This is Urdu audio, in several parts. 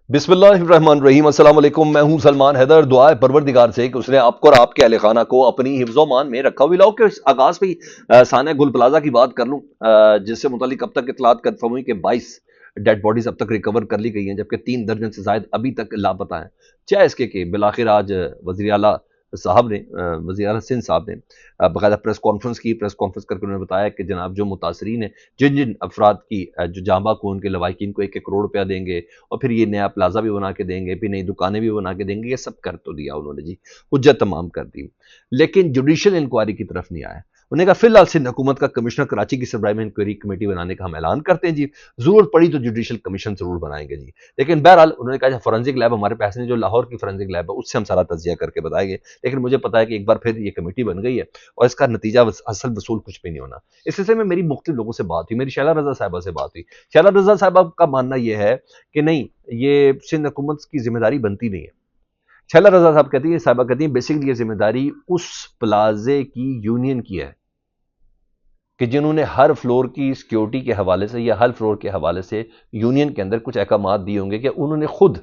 بسم اللہ الرحمن الرحیم۔ السلام علیکم، میں ہوں سلمان حیدر۔ دعا ہے پروردگار سے کہ اس نے آپ کو اور آپ کے اہل خانہ کو اپنی حفظ و امان میں رکھا ہوئی لاؤ کہ اس آغاز پہ سانحہ گل پلازا کی بات کر لوں، جس سے متعلق اب تک اطلاعات کنفرم ہوئی کہ 22 ڈیڈ باڈیز اب تک ریکور کر لی گئی ہیں، جبکہ 3 درجن سے زائد ابھی تک لاپتہ ہیں۔ چاہے اس کے کہ بالآخر آج وزیر اعلیٰ صاحب نے وزیر اعلیٰ سندھ صاحب نے باقاعدہ پریس کانفرنس کی، پریس کانفرنس کر کے انہوں نے بتایا کہ جناب جو متاثرین ہیں، جن جن افراد کی جو جاں بحق ہوں ان کے لواحقین کو 1 کروڑ روپیہ دیں گے، اور پھر یہ نیا پلازا بھی بنا کے دیں گے، پھر نئی دکانیں بھی بنا کے دیں گے، یہ سب کر تو دیا انہوں نے جی، حجت تمام کر دی، لیکن جوڈیشل انکوائری کی طرف نہیں آئے۔ انہوں نے کہا فی الحال سندھ حکومت کا کمشنر کراچی کی سربراہی میں انکوائری کمیٹی بنانے کا ہم اعلان کرتے ہیں جی، ضرورت پڑی تو جوڈیشل کمیشن ضرور بنائیں گے جی، لیکن بہرحال انہوں نے کہا فورینسک لیب ہمارے پاس نہیں، جو لاہور کی فورینسک لیب ہے اس سے ہم سارا تجزیہ کر کے بتائیں گے، لیکن مجھے پتا ہے کہ ایک بار پھر یہ کمیٹی بن گئی ہے اور اس کا نتیجہ اصل وصول کچھ بھی نہیں ہونا۔ اس سلسلے میں میری مختلف لوگوں سے بات ہوئی، میری شیلا رضا صاحبہ سے بات ہوئی۔ شیلا رضا صاحبہ کا ماننا یہ ہے کہ نہیں، یہ سندھ حکومت کی ذمہ داری بنتی نہیں ہے۔ شیلا رضا صاحبہ کہتی ہیں بیسکلی یہ ذمہ داری اس پلازے کی یونین کی ہے کہ جنہوں نے ہر فلور کی سیکیورٹی کے حوالے سے یا ہر فلور کے حوالے سے یونین کے اندر کچھ احکامات دیے ہوں گے کہ انہوں نے خود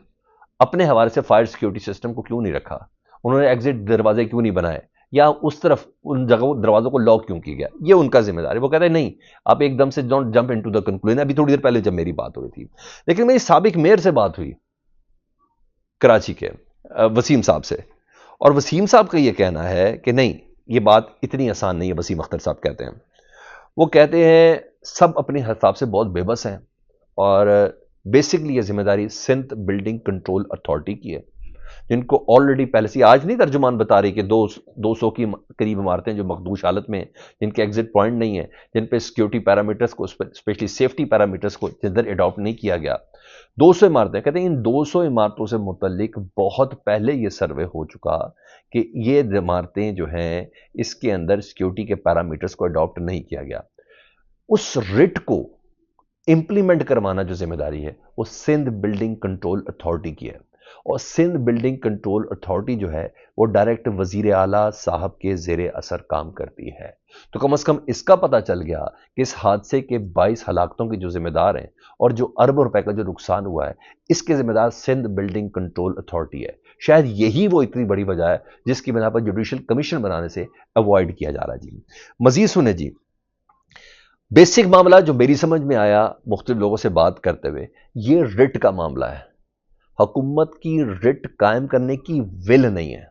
اپنے حوالے سے فائر سیکیورٹی سسٹم کو کیوں نہیں رکھا، انہوں نے ایگزٹ دروازے کیوں نہیں بنائے، یا اس طرف ان جگہوں دروازوں کو لاک کیوں کی گیا، یہ ان کا ذمہ دار ہے۔ وہ کہتے ہیں نہیں، آپ ایک دم سے don't jump into the conclusion. ابھی تھوڑی دیر پہلے جب میری بات ہو رہی تھی، لیکن میری سابق میئر سے بات ہوئی کراچی کے، وسیم صاحب سے، اور وسیم صاحب کا یہ کہنا ہے کہ نہیں، یہ بات اتنی آسان نہیں ہے۔ وسیم اختر صاحب کہتے ہیں، وہ کہتے ہیں سب اپنے حساب سے بہت بے بس ہیں، اور بیسکلی یہ ذمہ داری سندھ بلڈنگ کنٹرول اتھارٹی کی ہے، جن کو آلریڈی پہلے سے، آج نہیں ترجمان بتا رہی کہ 200 کی قریب عمارتیں جو مخدوش حالت میں ہیں، جن کے ایگزٹ پوائنٹ نہیں ہیں، جن پہ سیکیورٹی پیرامیٹرز کو، اسپیشلی سیفٹی پیرامیٹرز کو جدھر اڈاپٹ نہیں کیا گیا۔ 200 عمارتیں، کہتے ہیں ان 200 عمارتوں سے متعلق بہت پہلے یہ سروے ہو چکا کہ یہ عمارتیں جو ہیں اس کے اندر سیکیورٹی کے پیرامیٹرز کو اڈاپٹ نہیں کیا گیا۔ اس رٹ کو امپلیمنٹ کروانا جو ذمہ داری ہے وہ سندھ بلڈنگ کنٹرول اتھارٹی کی ہے، اور سندھ بلڈنگ کنٹرول اتھارٹی جو ہے وہ ڈائریکٹ وزیر اعلیٰ صاحب کے زیر اثر کام کرتی ہے۔ تو کم از کم اس کا پتہ چل گیا کہ اس حادثے کے 22 ہلاکتوں کے جو ذمہ دار ہیں اور جو اربوں روپے کا جو نقصان ہوا ہے، اس کے ذمہ دار سندھ بلڈنگ کنٹرول اتھارٹی ہے۔ شاید یہی وہ اتنی بڑی وجہ ہے جس کی بنا پر جوڈیشل کمیشن بنانے سے اوائڈ کیا جا رہا ہے جی۔ مزید سنیں جی، بیسک معاملہ جو میری سمجھ میں آیا مختلف لوگوں سے بات کرتے ہوئے، یہ رٹ کا معاملہ ہے۔ حکومت کی رٹ قائم کرنے کی ول نہیں ہے۔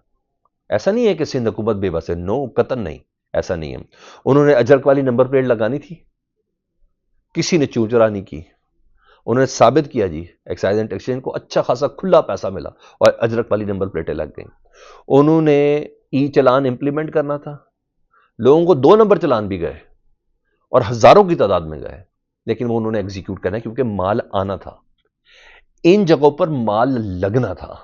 ایسا نہیں ہے کہ سندھ حکومت بے بس ہے، نو، قطعاً نہیں، ایسا نہیں ہے۔ انہوں نے اجرک والی نمبر پلیٹ لگانی تھی، کسی نے چور چرا نہیں کی، انہوں نے ثابت کیا جی، ایکسائز اینڈ ٹیکسیشن کو اچھا خاصا کھلا پیسہ ملا اور اجرک والی نمبر پلیٹیں لگ گئیں۔ انہوں نے ای چلان امپلیمنٹ کرنا تھا، لوگوں کو 2 نمبر چلان بھی گئے اور ہزاروں کی تعداد میں گئے، لیکن وہ انہوں نے ایگزیکیوٹ کرنا کیونکہ مال آنا تھا، ان جگہوں پر مال لگنا تھا،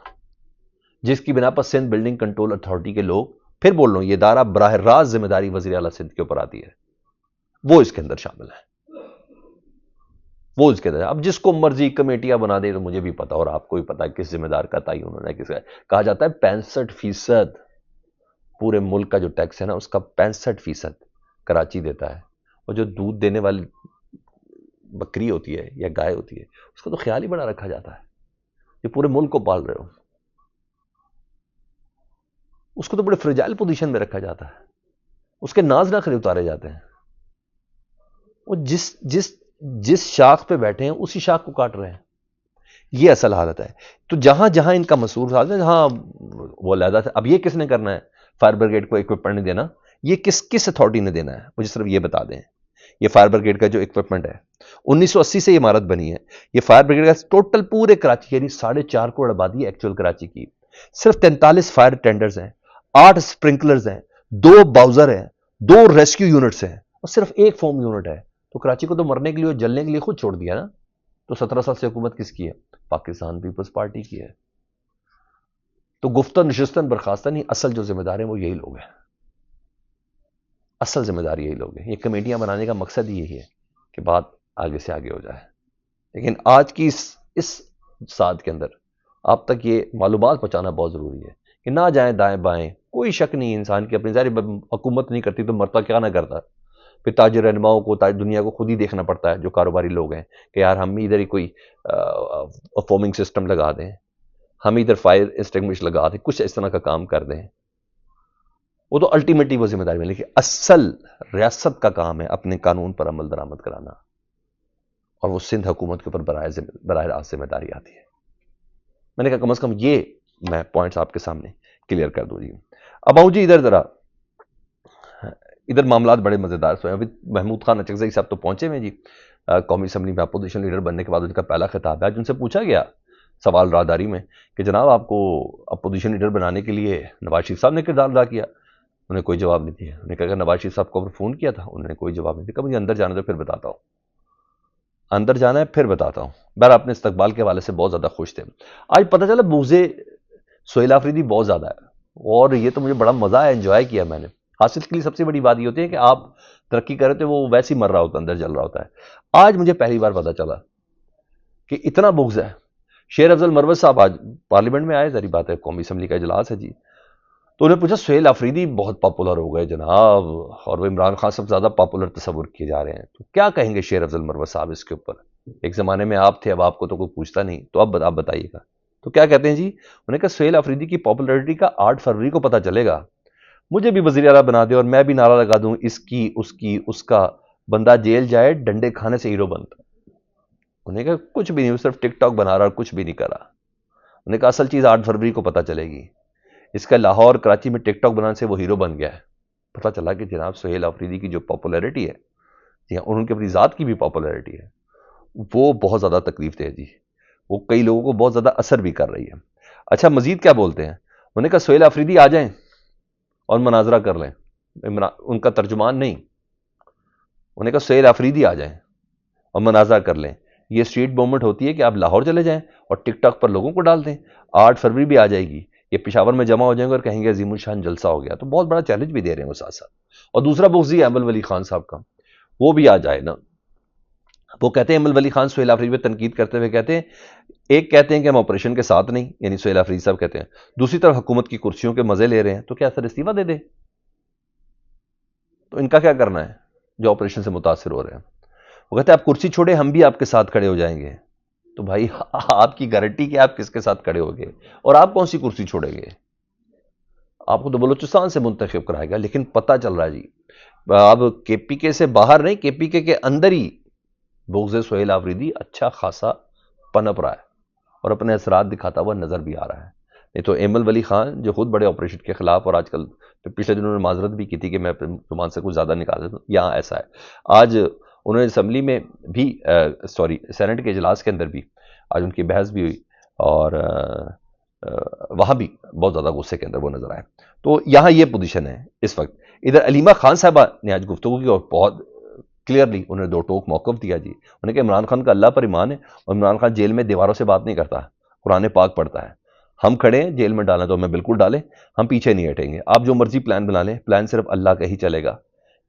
جس کی بنا پر سندھ بلڈنگ کنٹرول اتھارٹی کے لوگ، پھر بول رہا ہوں یہ ادارہ براہ راست ذمہ داری وزیر اعلیٰ سندھ کے اوپر آتی ہے، وہ اس کے اندر شامل ہے، وہ اس کے اندر۔ اب جس کو مرضی کمیٹیاں بنا دے، تو مجھے بھی پتا اور آپ کو بھی پتا ہے کس ذمہ دار کا تعین انہوں نے کس کا۔ کہا جاتا ہے 65% پورے ملک کا جو ٹیکس ہے نا، اس کا 65% کراچی دیتا ہے، اور جو دودھ دینے والی بکری ہوتی ہے یا گائے ہوتی ہے، اس کا تو خیال ہی بڑا رکھا جاتا ہے، یہ پورے ملک کو پال رہے ہو، اس کو تو بڑے فریجائل پوزیشن میں رکھا جاتا ہے، اس کے ناز نخرے اتارے جاتے ہیں، وہ جس شاخ پہ بیٹھے ہیں اسی شاخ کو کاٹ رہے ہیں، یہ اصل حالت ہے۔ تو جہاں جہاں ان کا مسئول حالت ہے، جہاں وہ علیحدہ تھا، اب یہ کس نے کرنا ہے؟ فائر بریگیڈ کو اکوپمنٹ نہیں دینا، یہ کس اتھارٹی نے دینا ہے؟ مجھے صرف یہ بتا دیں، یہ فائر بریگیڈ کا جو اکوپمنٹ ہے 1980 سے یہ عمارت بنی ہے، یہ فائر بریگیڈ کا ٹوٹل پورے کراچی یعنی 4.5 کروڑ آبادی ہے ایکچوئل کراچی کی، صرف 43 فائر ٹینڈرز ہیں، 8 سپرنکلرز ہیں، 2 باؤزر ہیں، 2 ریسکیو یونٹس ہیں، اور صرف 1 فوم یونٹ ہے۔ تو کراچی کو تو مرنے کے لیے اور جلنے کے لیے خود چھوڑ دیا نا۔ تو 17 سال سے حکومت کس کی ہے؟ پاکستان پیپلز پارٹی کی ہے۔ تو گفتن نشستن برخاستن نہیں، اصل جو ذمہ دار ہیں وہ یہی لوگ ہیں، اصل ذمہ دار یہی لوگ ہیں۔ یہ کمیٹیاں بنانے کا مقصد ہی یہی ہے کہ بات آگے سے آگے ہو جائے، لیکن آج کی اس ساتھ کے اندر آپ تک یہ معلومات پہنچانا بہت ضروری ہے کہ نہ جائیں دائیں بائیں، کوئی شک نہیں انسان کی اپنی ظاہر حکومت نہیں کرتی تو مرتا کیا نہ کرتا، پھر تاجر رہنماؤں کو دنیا کو خود ہی دیکھنا پڑتا ہے جو کاروباری لوگ ہیں کہ یار ہم ادھر ہی کوئی فومنگ سسٹم لگا دیں، ہم ادھر فائر ایکسٹنگوش لگا دیں، کچھ اس طرح کا کام کر دیں. وہ تو الٹیمیٹلی وہ ذمہ داری میں، لیکن اصل ریاست کا کام ہے اپنے قانون پر عمل درآمد کرانا، اور وہ سندھ حکومت کے اوپر براہ راست ذمہ داری آتی ہے. میں نے کہا کم از کم یہ میں پوائنٹس آپ کے سامنے کلیئر کر دوں. جی اب آؤں جی ادھر ذرا، ادھر معاملات بڑے مزیدار ہوئے. ابھی محمود خان اچکزئی صاحب تو پہنچے ہوئے جی قومی اسمبلی میں اپوزیشن لیڈر بننے کے بعد ان کا پہلا خطاب ہے. آج ان سے پوچھا گیا سوال راداری میں کہ جناب آپ کو اپوزیشن لیڈر بنانے کے لیے نواز شریف صاحب نے کردار ادا کیا؟ انہوں نے کوئی جواب نہیں دیا. انہوں نے کہا کہ نواز شریف صاحب کو فون کیا تھا؟ انہوں نے کوئی جواب نہیں دیا. مجھے اندر جانا تو پھر بتاتا ہوں، اندر جانا ہے پھر بتاتا ہوں. بہر اپنے استقبال کے حوالے سے بہت زیادہ خوش تھے. آج پتہ چلا بغض سہیل آفریدی بہت زیادہ ہے، اور یہ تو مجھے بڑا مزہ ہے، انجوائے کیا میں نے. حاصل کے لیے سب سے بڑی بات یہ ہوتی ہے کہ آپ ترقی کر رہے تھے، وہ ویسے ہی مر رہا ہوتا ہے، اندر جل رہا ہوتا ہے. آج مجھے پہلی بار پتا چلا کہ اتنا بغض ہے. شیر افضل مروت صاحب آج پارلیمنٹ میں آئے، ظاہری بات ہے قومی اسمبلی کا اجلاس ہے جی، تو انہیں پوچھا سہیل آفریدی بہت پاپولر ہو گئے جناب، اور وہ عمران خان سے زیادہ پاپولر تصور کیے جا رہے ہیں، تو کیا کہیں گے شیر افضل مروت صاحب اس کے اوپر؟ ایک زمانے میں آپ تھے، اب آپ کو تو کوئی پوچھتا نہیں، تو اب آپ بتائیے گا. تو کیا کہتے ہیں جی؟ انہوں نے کہا سہیل آفریدی کی پاپولرٹی کا 8 فروری کو پتہ چلے گا، مجھے بھی وزیر اعلیٰ بنا دے اور میں بھی نعرہ لگا دوں اس کی اس کا، بندہ جیل جائے ڈنڈے کھانے سے ہیرو بنتا. انہیں کہا کچھ بھی نہیں، وہ صرف ٹک ٹاک بنا رہا اور کچھ بھی نہیں کرا. انہیں کہا اصل چیز 8 فروری کو پتہ چلے گی. اس کا لاہور کراچی میں ٹک ٹاک بنانے سے وہ ہیرو بن گیا ہے. پتہ چلا کہ جناب سہیل آفریدی کی جو پاپولیرٹی ہے، جی ہاں، ان کی اپنی ذات کی بھی پاپولیرٹی ہے، وہ بہت زیادہ تکلیف دہ ہے جی، وہ کئی لوگوں کو بہت زیادہ اثر بھی کر رہی ہے. اچھا مزید کیا بولتے ہیں؟ انہوں نے کہا سہیل آفریدی آ جائیں اور مناظرہ کر لیں. ان کا ترجمان نہیں، انہوں نے کہا سہیل آفریدی آ جائیں اور مناظرہ کر لیں. یہ اسٹریٹ موومنٹ ہوتی ہے کہ آپ لاہور چلے جائیں اور ٹک ٹاک پر لوگوں کو ڈال دیں. 8 فروری بھی آ جائے گی، یہ پشاور میں جمع ہو جائیں گے اور کہیں گے عظیم الشان جلسہ ہو گیا. تو بہت بڑا چیلنج بھی دے رہے ہیں وہ ساتھ ساتھ. اور دوسرا بغضی ایمل ولی خان صاحب کا، وہ بھی آ جائے نا. وہ کہتے ہیں ایمل ولی خان سہیل آفریدی پہ تنقید کرتے ہوئے کہتے ہیں، ایک کہتے ہیں کہ ہم آپریشن کے ساتھ نہیں، یعنی سہیل آفریدی صاحب کہتے ہیں، دوسری طرف حکومت کی کرسیوں کے مزے لے رہے ہیں، تو کیا سر استعفیٰ دے دیں؟ تو ان کا کیا کرنا ہے جو آپریشن سے متاثر ہو رہے ہیں؟ وہ کہتے ہیں آپ کرسی چھوڑے، ہم بھی آپ کے ساتھ کھڑے ہو جائیں گے. تو بھائی آپ کی گارنٹی کہ آپ کس کے ساتھ کھڑے ہو گے، اور آپ کون سی کرسی چھوڑیں گے؟ آپ کو تو بلوچستان سے منتخب کرائے گا. لیکن پتہ چل رہا ہے جی اب کے پی کے سے باہر نہیں، کے پی کے اندر ہی بغض سہیل آفریدی اچھا خاصا پنپ رہا ہے اور اپنے اثرات دکھاتا ہوا نظر بھی آ رہا ہے. نہیں تو ایمل ولی خان جو خود بڑے آپریشن کے خلاف، اور آج کل پچھلے دنوں نے معذرت بھی کی تھی کہ میں زبان سے کچھ زیادہ نکال دیتا ہوں، یہاں ایسا ہے. آج انہوں نے اسمبلی میں بھی سینٹ کے اجلاس کے اندر بھی آج ان کی بحث بھی ہوئی، اور وہاں بھی بہت زیادہ غصے کے اندر وہ نظر آئے. تو یہاں یہ پوزیشن ہے اس وقت. ادھر علیمہ خان صاحبہ نے آج گفتگو کی اور بہت کلیئرلی انہوں نے 2 ٹوک موقف دیا جی. انہوں نے کہا عمران خان کا اللہ پر ایمان ہے، اور عمران خان جیل میں دیواروں سے بات نہیں کرتا، قرآن پاک پڑھتا ہے. ہم کھڑے ہیں جیل میں ڈالیں تو ہمیں بالکل ڈالیں، ہم پیچھے نہیں ہٹیں گے. آپ جو مرضی پلان بنا لیں، پلان صرف اللہ کا ہی چلے گا.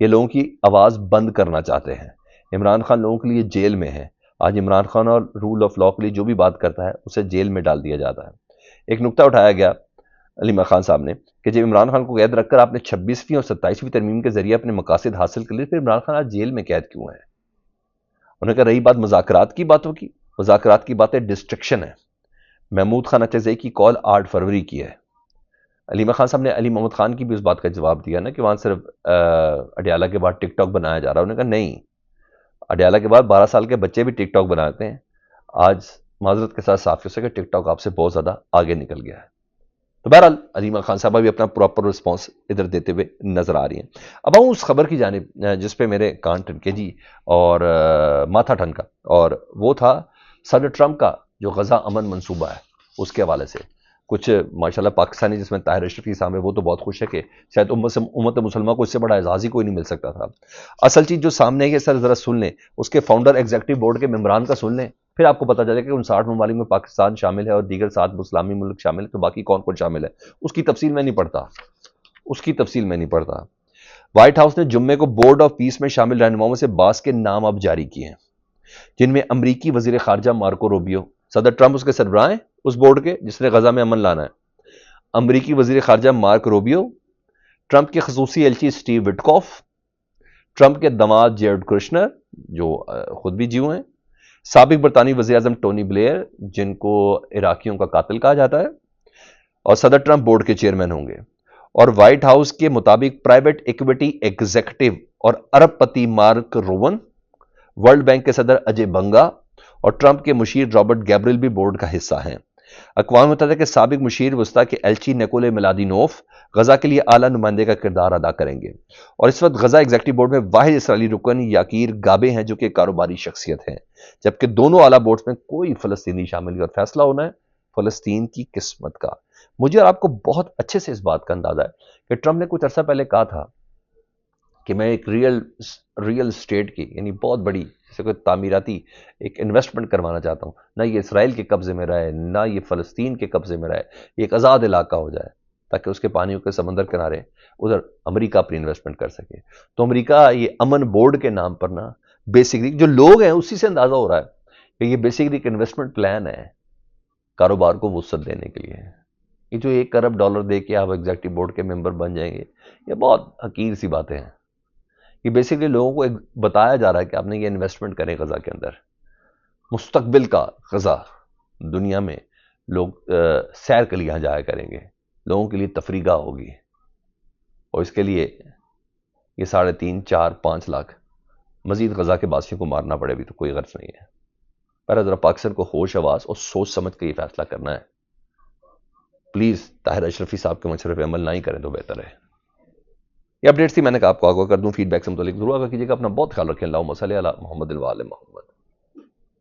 یہ لوگوں کی آواز بند کرنا چاہتے ہیں. عمران خان لوگوں کے لیے جیل میں ہے. آج عمران خان اور رول آف لا کے لیے جو بھی بات کرتا ہے اسے جیل میں ڈال دیا جاتا ہے. ایک نقطہ اٹھایا گیا علیمہ خان صاحب نے کہ جب عمران خان کو قید رکھ کر آپ نے 26ویں اور 27ویں ترمیم کے ذریعے اپنے مقاصد حاصل کر لیے، پھر عمران خان آج جیل میں قید کیوں ہے؟ انہوں نے کہا رہی بات مذاکرات کی باتوں کی، مذاکرات کی باتیں ڈسٹرکشن ہے. محمود خان اچکزئی کی کال 8 فروری کی ہے. علیمہ خان صاحب نے علی محمد خان کی بھی اس بات کا جواب دیا نا کہ وہاں صرف اڈیالہ کے بعد ٹک ٹاک بنایا جا رہا ہے. انہوں نے کہا نہیں، اڈیالہ کے بعد 12 سال کے بچے بھی ٹک ٹاک بناتے ہیں. آج معذرت کے ساتھ صافیوں سے کہ ٹک ٹاک آپ سے بہت زیادہ آگے نکل گیا ہے. تو بہرحال علیمہ خان صاحبہ بھی اپنا پراپر رسپانس ادھر دیتے ہوئے نظر آ رہی ہیں. اب آؤں اس خبر کی جانب جس پہ میرے کان ٹھنکے جی اور ماتھا ٹھنکا، اور وہ تھا صدر ٹرمپ کا جو غزہ امن منصوبہ ہے اس کے حوالے سے. کچھ ماشاءاللہ پاکستانی جس میں طاہر اشرفی صاحب ہے وہ تو بہت خوش ہے کہ شاید امت مسلمہ کو اس سے بڑا اعزاز ہی کوئی نہیں مل سکتا تھا. اصل چیز جو سامنے ہے کہ سر ذرا سن لیں، اس کے فاؤنڈر ایگزیکٹو بورڈ کے ممبران کا سن لیں، پھر آپ کو پتا چلے کہ 59 ممالک میں پاکستان شامل ہے اور دیگر 7 اسلامی ملک شامل ہے. تو باقی کون کون شامل ہے اس کی تفصیل میں نہیں پڑھتا. وائٹ ہاؤس نے جمعے کو بورڈ آف پیس میں شامل رہنماؤں سے بعض کے نام اب جاری کیے ہیں، جن میں امریکی وزیر خارجہ مارکو روبیو، صدر ٹرمپ اس کے سربراہ ہیں اس بورڈ کے جس نے غزہ میں امن لانا ہے. امریکی وزیر خارجہ مارک روبیو، ٹرمپ کے خصوصی ایلچی سٹیو وٹکوف، ٹرمپ کے داماد جیرڈ کرشنر جو خود بھی جیو ہیں، سابق برطانوی وزیر اعظم ٹونی بلیئر جن کو عراقیوں کا قاتل کہا جاتا ہے، اور صدر ٹرمپ بورڈ کے چیئرمین ہوں گے، اور وائٹ ہاؤس کے مطابق پرائیویٹ ایکویٹی ایگزیکٹو اور ارب پتی مارک روون، ورلڈ بینک کے صدر اجے بنگا اور ٹرمپ کے مشیر رابرٹ گیبریل بھی بورڈ کا حصہ ہیں۔ اقوام متحدہ کے سابق مشیر وسطی کے ایلچی نیکولے ملادینوف غزہ کے لیے اعلیٰ نمائندے کا کردار ادا کریں گے، اور اس وقت غزہ ایگزیکٹو بورڈ میں واحد اسرائیلی رکن یاکیر گابے ہیں جو کہ کاروباری شخصیت ہیں، جبکہ دونوں اعلیٰ بورڈز میں کوئی فلسطینی شامل نہیں، اور فیصلہ ہونا ہے فلسطین کی قسمت کا۔ مجھے اور آپ کو بہت اچھے سے اس بات کا اندازہ ہے کہ ٹرمپ نے کچھ عرصہ پہلے کہا تھا کہ میں ایک ریل اسٹیٹ کی یعنی بہت بڑی جیسے کوئی تعمیراتی ایک انویسٹمنٹ کروانا چاہتا ہوں، نہ یہ اسرائیل کے قبضے میں رہے نہ یہ فلسطین کے قبضے میں رہے، یہ ایک آزاد علاقہ ہو جائے تاکہ اس کے پانیوں کے سمندر کنارے ادھر امریکہ اپنی انویسٹمنٹ کر سکے۔ تو امریکہ یہ امن بورڈ کے نام پر نا بیسکلی جو لوگ ہیں اسی سے اندازہ ہو رہا ہے کہ یہ بیسکلی ایک انویسٹمنٹ پلان ہے کاروبار کو وسعت دینے کے لیے۔ یہ جو $1 ارب دے کے آپ ایگزیکٹو بورڈ کے ممبر بن جائیں گے، یہ بہت حقیر سی باتیں ہیں۔ یہ بیسکلی لوگوں کو بتایا جا رہا ہے کہ آپ نے یہ انویسٹمنٹ کریں غزہ کے اندر، مستقبل کا غزہ، دنیا میں لوگ سیر کے لیے یہاں جایا کریں گے، لوگوں کے لیے تفریح گاہ ہوگی، اور اس کے لیے یہ 3.5، 4، 5 لاکھ مزید غزہ کے باسیوں کو مارنا پڑے بھی تو کوئی غرض نہیں ہے۔ پر ذرا پاکستان کو ہوش آواز اور سوچ سمجھ کے یہ فیصلہ کرنا ہے۔ پلیز طاہر اشرفی صاحب کے مشورے پہ عمل نہیں کریں تو بہتر ہے۔ یہ اپڈیٹس تھی، میں نے کہا آپ کو آگاہ کر دوں۔ فیڈ بیک سے متعلق ضرور آگاہ کیجیے گا۔ اپنا بہت خیال رکھیں۔ اللہم صلی علی محمد و آل محمد۔